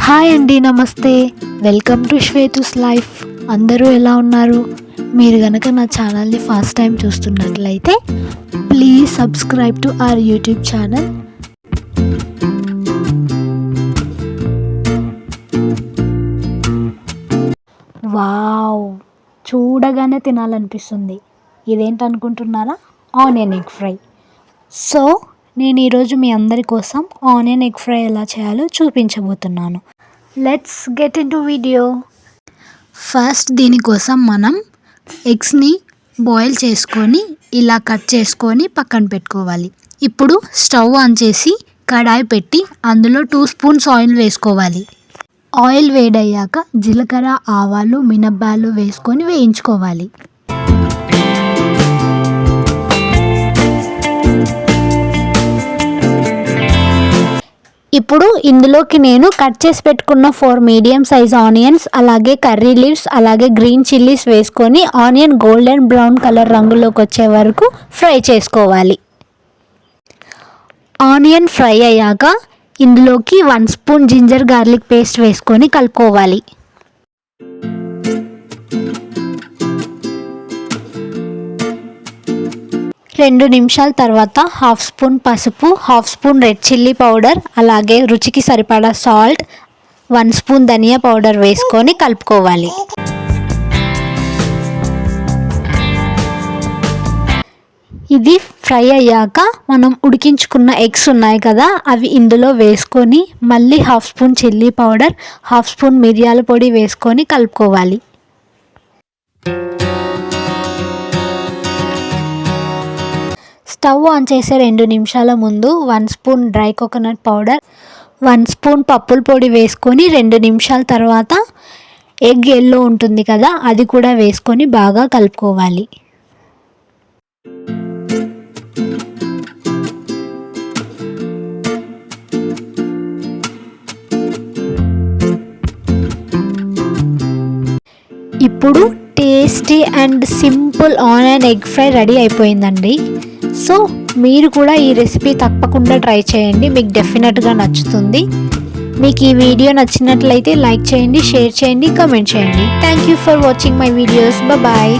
Hi అండి, నమస్తే. Welcome to Shwetu's life. అందరూ ఎలా ఉన్నారు? మీరు కనుక నా ఛానల్ని ఫస్ట్ టైం చూస్తున్నట్లయితే please subscribe to our YouTube channel. Wow, చూడగానే తినాలనిపిస్తుంది. ఇదేంటనుకుంటున్నారా? Onion egg fry. సో నేను ఈరోజు మీ అందరి కోసం ఆనియన్ ఎగ్ ఫ్రై ఎలా చేయాలో చూపించబోతున్నాను. Let's get in to video. First దీనికోసం మనం ఎగ్స్ని బాయిల్ చేసుకొని ఇలా కట్ చేసుకొని పక్కన పెట్టుకోవాలి. ఇప్పుడు స్టవ్ ఆన్ చేసి కడాయి పెట్టి అందులో 2 స్పూన్స్ ఆయిల్ వేసుకోవాలి. ఆయిల్ వేడయ్యాక జీలకర్ర, ఆవాలు, మినప్పాలు వేసుకొని వేయించుకోవాలి. ఇప్పుడు ఇందులోకి నేను కట్ చేసి పెట్టుకున్న 4 మీడియం సైజ్ ఆనియన్స్, అలాగే కర్రీ లీవ్స్, అలాగే గ్రీన్ చిల్లీస్ వేసుకొని ఆనియన్ గోల్డెన్ బ్రౌన్ కలర్ రంగులోకి వచ్చే వరకు ఫ్రై చేసుకోవాలి. ఆనియన్ ఫ్రై అయ్యాక ఇందులోకి 1 స్పూన్ జింజర్ గార్లిక్ పేస్ట్ వేసుకొని కలుపుకోవాలి. రెండు నిమిషాల తర్వాత 1/2 స్పూన్ పసుపు, 1/2 స్పూన్ రెడ్ చిల్లీ పౌడర్, అలాగే రుచికి సరిపడా సాల్ట్, 1 స్పూన్ ధనియా పౌడర్ వేసుకొని కలుపుకోవాలి. ఇది ఫ్రై అయ్యాక మనం ఉడికించుకున్న ఎగ్స్ ఉన్నాయి కదా, అవి ఇందులో వేసుకొని మళ్ళీ 1/2 స్పూన్ చిల్లీ పౌడర్, 1/2 స్పూన్ మిరియాల పొడి వేసుకొని కలుపుకోవాలి. స్టవ్ ఆన్ చేసే 2 నిమిషాల ముందు 1 spoon dry coconut powder, 1 spoon పప్పుల పొడి వేసుకొని 2 నిమిషాల తర్వాత ఎగ్ ఎల్లో ఉంటుంది కదా, అది కూడా వేసుకొని బాగా కలుపుకోవాలి. ఇప్పుడు tasty and simple onion egg fry ready అయిపోయిందండి. సో మీరు కూడా ఈ రెసిపీ తప్పకుండా ట్రై చేయండి, మీకు డెఫినెట్గా నచ్చుతుంది. మీకు ఈ వీడియో నచ్చినట్లయితే లైక్ చేయండి, షేర్ చేయండి, కామెంట్ చేయండి. Thank you for watching my videos. Bye.